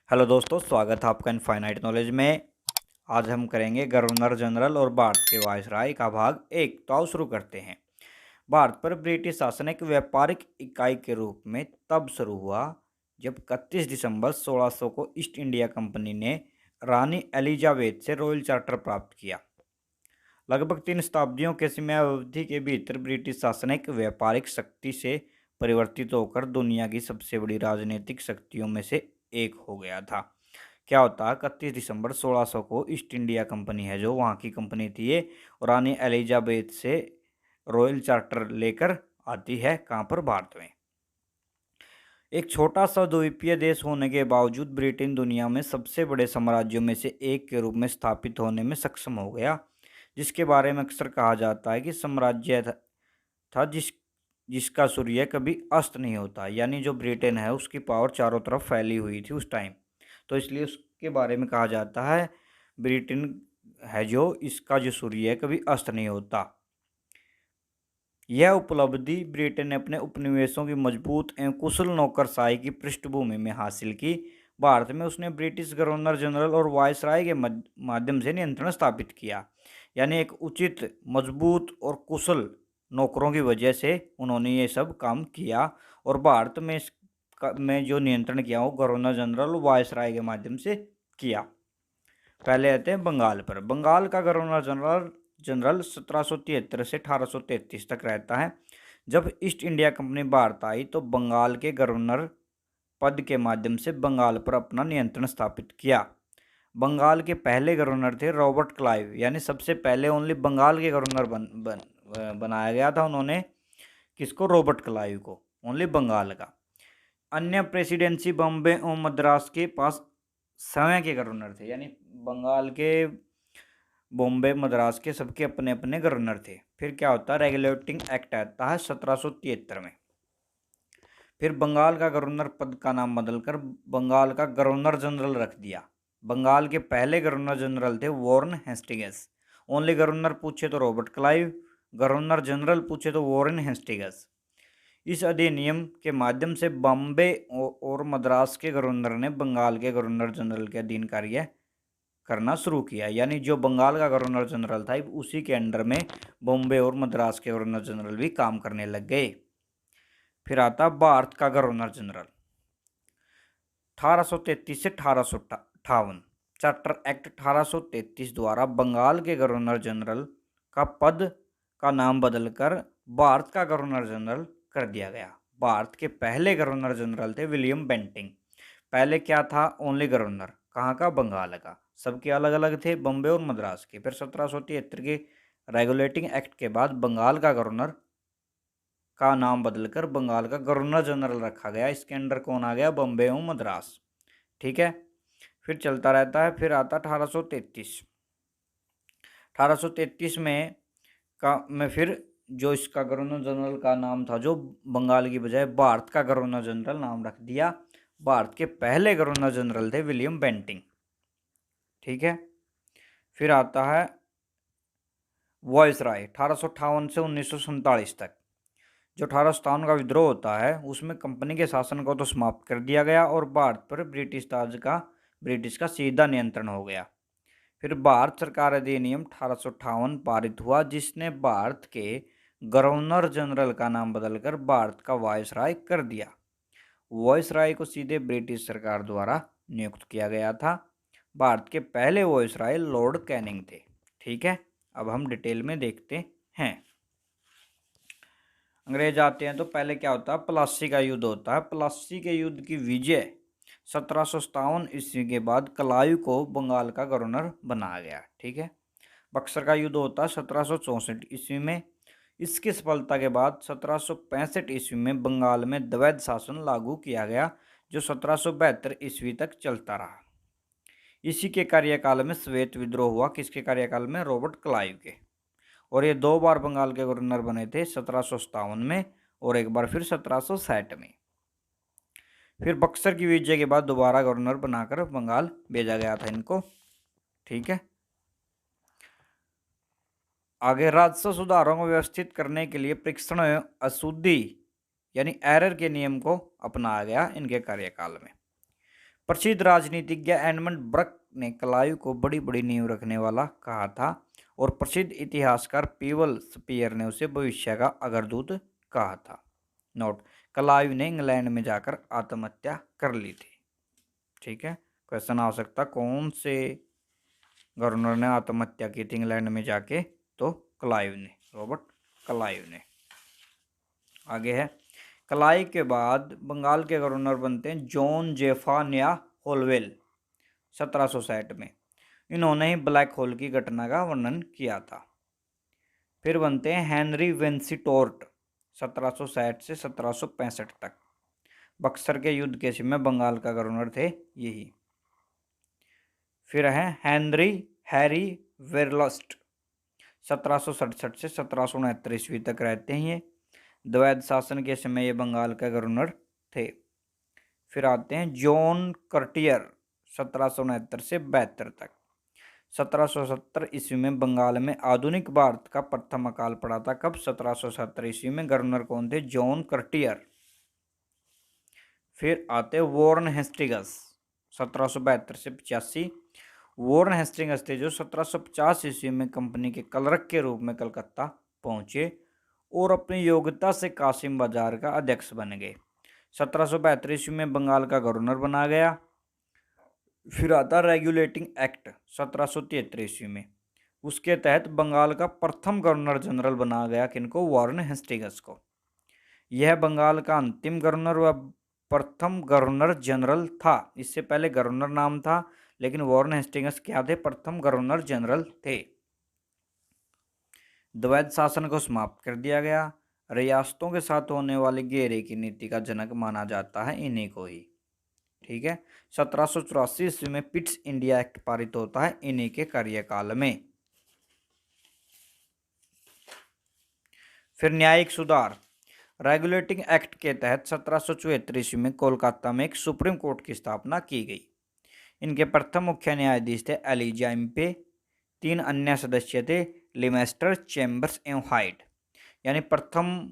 Hello दोस्तों, स्वागत है आपका इनफाइनाइट नॉलेज में। आज हम करेंगे गवर्नर जनरल और भारत के वायसराय का भाग 1। तो आओ शुरू करते हैं। भारत पर ब्रिटिश शासन एक व्यापारिक इकाई के रूप में तब शुरू हुआ जब 31 दिसंबर 1600 को ईस्ट इंडिया कंपनी ने रानी एलिजाबेथ से रॉयल चार्टर प्राप्त किया। लगभग 3 शताब्दियों के समयावधि के भीतर ब्रिटिश शासन एक व्यापारिक शक्ति से परिवर्तित होकर दुनिया की सबसे बड़ी राजनीतिक शक्तियों में से एक हो गया था। क्या होता है, 31 दिसंबर 1600 को ईस्ट इंडिया कंपनी है जो वहाँ की कंपनी थी, ये रानी एलिजाबेथ से रॉयल चार्टर लेकर आती है। कहाँ पर? भारत में। एक छोटा सा द्वीपीय देश होने के बावजूद ब्रिटेन दुनिया में सबसे बड़े साम्राज्यों में से एक के रूप में स्थापित होने में सक्षम हो गया, जिसके बारे में अक्सर कहा जाता है कि साम्राज्य था जिसका सूर्य कभी अस्त नहीं होता। यानी जो ब्रिटेन है उसकी पावर चारों तरफ फैली हुई थी उस टाइम, तो इसलिए उसके बारे में कहा जाता है ब्रिटेन है जो इसका जो सूर्य है कभी अस्त नहीं होता। यह उपलब्धि ब्रिटेन ने अपने उपनिवेशों की मजबूत एवं कुशल नौकरशाही की पृष्ठभूमि में हासिल की। भारत में उसने ब्रिटिश गवर्नर जनरल और वायसराय के माध्यम से नियंत्रण स्थापित किया। यानी एक उचित, मजबूत और कुशल नौकरों की वजह से उन्होंने ये सब काम किया। और भारत में जो नियंत्रण किया वो गवर्नर जनरल और वायसराय के माध्यम से किया। पहले आते हैं बंगाल पर। बंगाल का गवर्नर जनरल 1773 से 1833 तक रहता है। जब ईस्ट इंडिया कंपनी भारत आई तो बंगाल के गवर्नर पद के माध्यम से बंगाल पर अपना नियंत्रण स्थापित किया। बंगाल के पहले गवर्नर थे रॉबर्ट क्लाइव, यानी सबसे पहले ओनली बंगाल के गवर्नर बनाया गया था उन्होंने। किसको? रॉबर्ट क्लाइव को, ओनली बंगाल का। अन्य प्रेसिडेंसी बॉम्बे और मद्रास के पास समय के गवर्नर थे, यानी बंगाल के, बॉम्बे, मद्रास के सबके अपने अपने गवर्नर थे। फिर क्या होता है, रेगुलेटिंग एक्ट आता है 1773 में। फिर बंगाल का गवर्नर पद का नाम बदलकर बंगाल का गवर्नर जनरल रख दिया। बंगाल के पहले गवर्नर जनरल थे वॉरेन हेस्टिंग्स। ओनली गवर्नर पूछे तो रॉबर्ट क्लाइव, गवर्नर जनरल पूछे तो वॉरेन हेस्टिंग्स। इस अधिनियम के माध्यम से बॉम्बे और मद्रास के गवर्नर ने बंगाल के गवर्नर जनरल के अधीन कार्य करना शुरू किया। यानी जो बंगाल का गवर्नर जनरल था उसी के अंडर में बॉम्बे और मद्रास के गवर्नर जनरल भी काम करने लग गए। फिर आता भारत का गवर्नर जनरल 1833 से 1858। चार्टर एक्ट 1833 द्वारा बंगाल के गवर्नर जनरल का पद का नाम बदलकर भारत का गवर्नर जनरल कर दिया गया। भारत के पहले गवर्नर जनरल थे विलियम बेंटिंग। पहले क्या था? Only governor. कहाँ का? बंगाल का। सबके अलग अलग थे, बॉम्बे और मद्रास के। फिर 1773 के रेगुलेटिंग एक्ट के बाद बंगाल का गवर्नर का नाम बदलकर बंगाल का गवर्नर जनरल रखा गया। इसके अंडर कौन आ गया? बॉम्बे और मद्रास। ठीक है, फिर चलता रहता है। फिर आता 1833। 1833 में फिर जो इसका गवर्नर जनरल का नाम था, जो बंगाल की बजाय भारत का गवर्नर जनरल नाम रख दिया। भारत के पहले गवर्नर जनरल थे विलियम बेंटिंग। ठीक है, फिर आता है वॉयसराय 1858 से 1947 तक। जो 1857 का विद्रोह होता है उसमें कंपनी के शासन को तो समाप्त कर दिया गया और भारत पर ब्रिटिश का सीधा नियंत्रण हो गया। फिर भारत सरकार अधिनियम 1858 पारित हुआ, जिसने भारत के गवर्नर जनरल का नाम बदलकर भारत का वायसराय कर दिया। वायसराय को सीधे ब्रिटिश सरकार द्वारा नियुक्त किया गया था। भारत के पहले वायसराय लॉर्ड कैनिंग थे। ठीक है, अब हम डिटेल में देखते हैं। अंग्रेज आते हैं तो पहले क्या होता है, प्लासी का युद्ध होता है। प्लासी के युद्ध की विजय 1757 ईस्वी के बाद क्लाइव को बंगाल का गवर्नर बनाया गया। ठीक है, बक्सर का युद्ध होता है 1764 ईस्वी में। इसकी सफलता के बाद 1765 ईस्वी में बंगाल में द्वैध शासन लागू किया गया, जो 1772 ईस्वी तक चलता रहा। इसी के कार्यकाल में श्वेत विद्रोह हुआ। किसके कार्यकाल में? रॉबर्ट क्लाइव के। और ये 2 बार बंगाल के गवर्नर बने थे, 1757 में और एक बार फिर 1760 में। फिर बक्सर की विजय के बाद दोबारा गवर्नर बनाकर बंगाल भेजा गया था इनको। ठीक है, आगे राजस्व सुधारों को व्यवस्थित करने के लिए परीक्षण अशुद्धि यानी एरर के नियम को अपनाया गया इनके कार्यकाल में। प्रसिद्ध राजनीतिज्ञ एडमंड बर्क ने क्लाइव को बड़ी बड़ी नींव रखने वाला कहा था और प्रसिद्ध इतिहासकार पीवल स्पीयर ने उसे भविष्य का अग्रदूत कहा था। नोट, क्लाइव ने इंग्लैंड में जाकर आत्महत्या कर ली थी। ठीक है, क्वेश्चन आ सकता कौन से गवर्नर ने आत्महत्या की थी इंग्लैंड में जाके, तो क्लाइव ने, रॉबर्ट क्लाइव ने। आगे है, क्लाइव के बाद बंगाल के गवर्नर बनते हैं जॉन जेफानिया होलवेल 1760 में। इन्होंने ही ब्लैक होल की घटना का वर्णन किया था। फिर बनते हैं हेनरी वेंसीटोर्ट 1760 से 1765 तक। बक्सर के युद्ध के समय बंगाल का गवर्नर थे यही। फिर है हैरी वेरलस्ट 1767 से 1769 ईस्वी तक रहते हैं ये। द्वैध शासन के समय ये बंगाल का गवर्नर थे। फिर आते हैं जॉन कर्टियर 1769 से 72 तक। 1770 ईस्वी में बंगाल में आधुनिक भारत का प्रथम अकाल पड़ा था। कब? 1770 ईस्वी में। गवर्नर कौन थे? जॉन कर्टियर। फिर आते वॉरेन हेस्टिंग्स 1772 से 85। वॉरेन हेस्टिंग्स थे जो 1750 ईस्वी में कंपनी के क्लर्क के रूप में कलकत्ता पहुंचे और अपनी योग्यता से कासिम बाजार का अध्यक्ष बन गए। 1772 ईस्वी में बंगाल का गवर्नर बना गया। फिर आता रेगुलेटिंग एक्ट 1773 ईस्वी में। उसके तहत बंगाल का प्रथम गवर्नर जनरल बना गया किनको? वॉरेन हेस्टिंग्स को। यह बंगाल का अंतिम गवर्नर व प्रथम गवर्नर जनरल था। इससे पहले गवर्नर नाम था, लेकिन वॉरेन हेस्टिंग्स क्या थे? प्रथम गवर्नर जनरल थे। द्वैध शासन को समाप्त कर दिया गया। रियासतों के साथ होने वाली घेरे की नीति का जनक माना जाता है इन्हीं को ही। ठीक है, 1784 ईस्वी में पिट्स इंडिया एक्ट पारित होता है इन्हीं के कार्यकाल में। फिर न्यायिक सुधार। रेगुलेटिंग एक्ट के तहत 1774 ईस्वी में कोलकाता में एक सुप्रीम कोर्ट की स्थापना की गई। इनके प्रथम मुख्य न्यायाधीश थे एलिजा इम्पे। 3 अन्य सदस्य थे लिमेस्टर, चैम्बर्स एवं हाइड। यानी प्रथम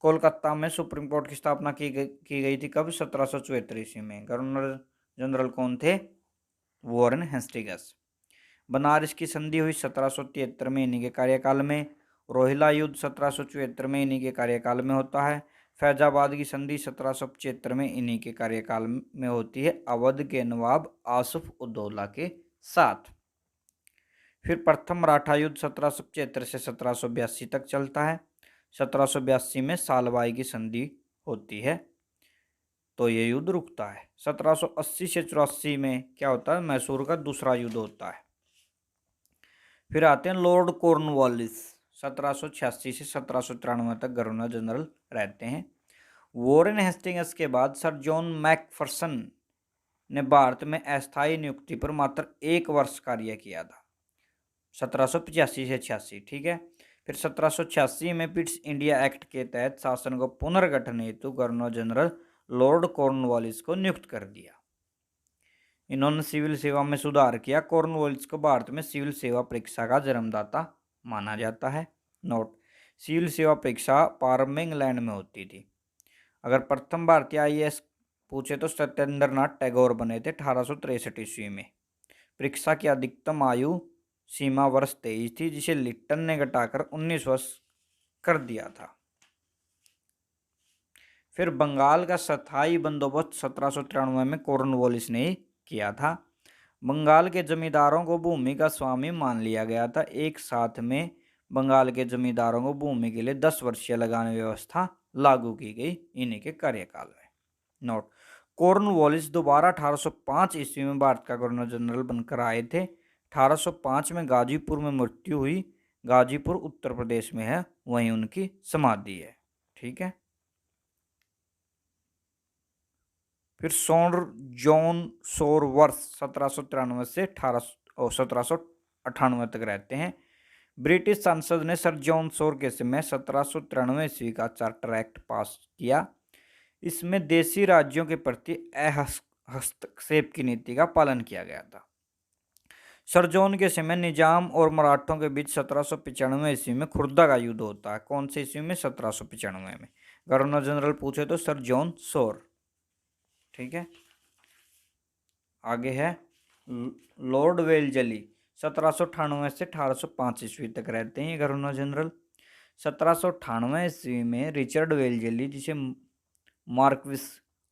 कोलकाता में सुप्रीम कोर्ट की स्थापना की गई थी। कब? 1774 ईस्वी में। गवर्नर जनरल कौन थे? Warren Hastings. बनारस की संधि हुई 1773 में इन्हीं के कार्यकाल में। रोहिला युद्ध 1774 में इन्हीं के कार्यकाल में होता है। फैजाबाद की संधि 1775 में इन्हीं के कार्यकाल में होती है अवध के नवाब आसफ उद्दौला के साथ। फिर प्रथम मराठा युद्ध 1775 से 1782 तक चलता है। 1782 में सालबाई की संधि होती है तो ये युद्ध रुकता है। 1780 से 84 में क्या होता है? मैसूर का दूसरा युद्ध होता है। फिर आते हैं लॉर्ड कॉर्नवालिस 1786 से 1793 तक गवर्नर जनरल रहते हैं। वॉरेन हेस्टिंग्स के बाद सर जॉन मैकफर्सन ने भारत में अस्थायी नियुक्ति पर मात्र 1 वर्ष कार्य किया था, 1785 से 86। ठीक है, फिर 1786 में पिट्स इंडिया एक्ट के तहत शासन को पुनर्गठन हेतु गवर्नर जनरल लॉर्ड कॉर्नवालिस को नियुक्त कर दिया। इन्होंने सिविल सेवा में सुधार किया। कॉर्नवालिस को भारत में सिविल सेवा परीक्षा का जन्मदाता माना जाता है। नोट, सिविल सेवा परीक्षा प्रारंभ में इंग्लैंड में होती थी। अगर प्रथम भारतीय आईएएस पूछे तो सत्येंद्र नाथ टैगोर बने थे 1863 ईस्वी में। परीक्षा की अधिकतम आयु सीमा वर्ष 23 थी, जिसे लिट्टन ने घटाकर 19 वर्ष कर दिया था। फिर बंगाल का स्थायी बंदोबस्त 1793 में कॉर्नवालिस ने किया था। बंगाल के जमींदारों को भूमि का स्वामी मान लिया गया था। एक साथ में बंगाल के जमींदारों को भूमि के लिए 10 वर्षीय लगान व्यवस्था लागू की गई इन्हीं के कार्यकाल में। नोट, कॉर्नवालिस दोबारा 1805 ईस्वी में भारत का गवर्नर जनरल बनकर आए थे। 1805 में गाजीपुर में मृत्यु हुई। गाजीपुर उत्तर प्रदेश में है, वहीं उनकी समाधि है। ठीक है, फिर सर जॉन सोरवर्थ 1793 से 1798 तक रहते हैं। ब्रिटिश संसद ने सर जॉन सोर के समय 1793 ईस्वी का चार्टर एक्ट पास किया। इसमें देशी राज्यों के प्रति हस्तक्षेप की नीति का पालन किया गया था। सर जॉन के समय निजाम और मराठों के बीच 1795 ईस्वी में खुर्दा का युद्ध होता है। कौन से ईस्वी में? 1795 में। गवर्नर जनरल पूछे तो सर जॉन सोर। ठीक है, आगे है लॉर्ड वेलजली, 1798 से 1805 ईस्वी तक रहते हैं ये गवर्नर जनरल। 1798 ईस्वी में रिचर्ड वेलजली, जिसे मार्क्विस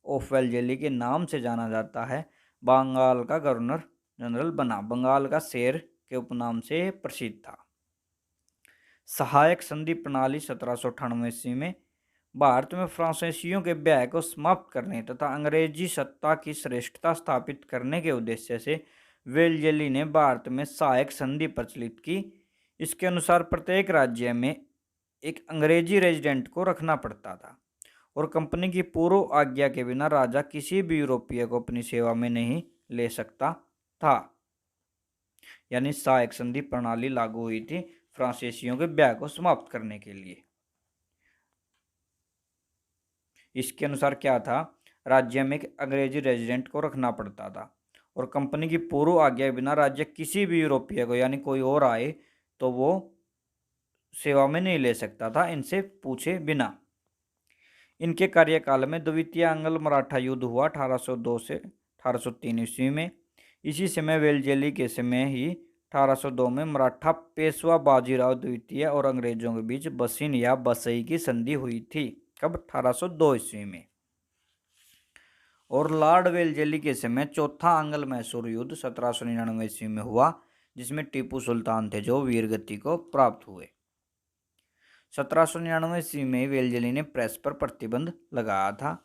ऑफ वेलजली के नाम से जाना जाता है, बंगाल का गवर्नर जनरल बना। बंगाल का शेर के उपनाम से प्रसिद्ध था। सहायक संधि प्रणाली 1798 ईस्वी में भारत में फ्रांसीसियों के ब्याह को समाप्त करने तथा अंग्रेजी सत्ता की श्रेष्ठता स्थापित करने के उद्देश्य से वेलजली ने भारत में सहायक संधि प्रचलित की। इसके अनुसार प्रत्येक राज्य में एक अंग्रेजी रेजिडेंट को रखना पड़ता था और कंपनी की पूर्व आज्ञा के बिना राजा किसी भी यूरोपीय को अपनी सेवा में नहीं ले सकता था। यानी सहायक संधि प्रणाली लागू हुई थी फ्रांसीसियों के ब्याह को समाप्त करने के लिए। इसके अनुसार क्या था, राज्य में एक अंग्रेजी रेजिडेंट को रखना पड़ता था और कंपनी की पूर्व आज्ञा के बिना राज्य किसी भी यूरोपीय को, यानी कोई और आए तो वो सेवा में नहीं ले सकता था इनसे पूछे बिना। इनके कार्यकाल में द्वितीय अंग्ल मराठा युद्ध हुआ 1802 से 1803 ईस्वी में। इसी समय वेलजली के समय ही 1802 में मराठा पेशवा बाजीराव द्वितीय और अंग्रेजों के बीच बसीन या बसई की संधि हुई थी। कब? 1802 ईस्वी में। और लॉर्ड वेलजली के समय चौथा आंग्ल मैसूर युद्ध 1799 ईस्वी में हुआ, जिसमें टीपू सुल्तान थे जो वीरगति को प्राप्त हुए। 1799 ईस्वी में वेलजली ने प्रेस पर प्रतिबंध लगाया था।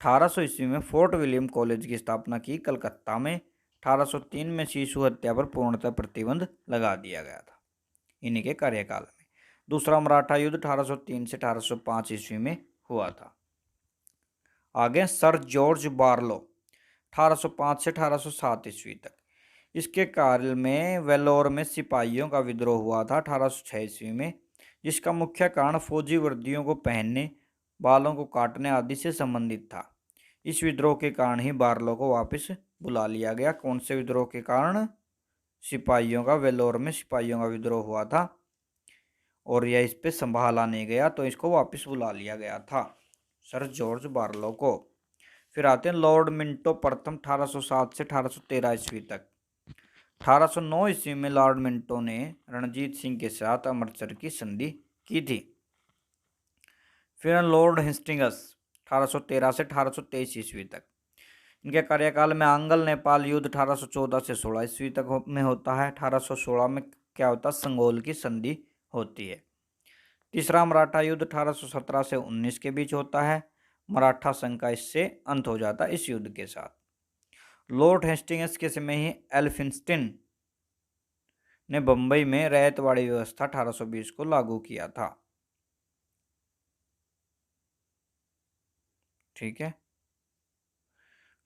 1800 ईस्वी में फोर्ट विलियम कॉलेज की स्थापना की कलकत्ता में। 1803 में शिशु हत्या पर पूर्णतः प्रतिबंध लगा दिया गया था इन्हीं के कार्यकाल में। दूसरा मराठा युद्ध 1803 से 1805 ईस्वी में हुआ था। आगे सर जॉर्ज बार्लो 1805 से 1807 ईस्वी तक। इसके काल में वेलोर में सिपाहियों का विद्रोह हुआ था 1806 ईस्वी में, जिसका मुख्य कारण फौजी वर्दियों को पहनने, बालों को काटने आदि से संबंधित था। इस विद्रोह के कारण ही बार्लो को वापस बुला लिया गया। कौन से विद्रोह के कारण? सिपाहियों का, वेलोर में सिपाहियों का विद्रोह हुआ था और यह इस पे संभाला नहीं गया तो इसको वापस बुला लिया गया था, सर जॉर्ज बार्लो को। फिर आते हैं लॉर्ड मिंटो प्रथम 1807 से 1813 ईस्वी तक। 1809 ईस्वी में लॉर्ड मिंटो ने रणजीत सिंह के साथ अमृतसर की संधि की थी। फिर लॉर्ड हेस्टिंग्स 1813 से 1823 ईस्वी तक। इनके कार्यकाल में आंग्ल नेपाल युद्ध 1814 से 16 ईस्वी तक में होता है। 1816 में क्या होता है? संगोल की संधि होती है। तीसरा मराठा युद्ध 1817 से 19 के बीच होता है। मराठा संघ का इससे अंत हो जाता है इस युद्ध के साथ। लॉर्ड हेस्टिंग्स के समय ही एल्फिंस्टन ने बंबई में रैयतवाड़ी व्यवस्था 1820 को लागू किया था। ठीक है।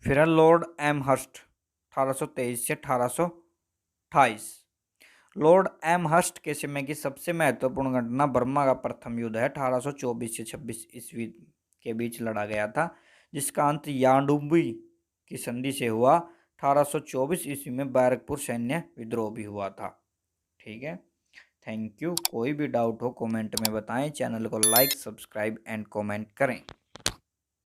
फिर है लॉर्ड एमहर्स्ट 1823 से 1828। लॉर्ड एमहर्स्ट के समय की सबसे महत्वपूर्ण घटना बर्मा का प्रथम युद्ध है। 1824 से 26 ईस्वी के बीच लड़ा गया था, जिसका अंत याडुंबी की संधि से हुआ। 1824 ईस्वी में बैरकपुर सैन्य विद्रोह भी हुआ था। ठीक है, थैंक यू। कोई भी डाउट हो कमेंट में बताएं। चैनल को लाइक, सब्सक्राइब एंड कमेंट करें।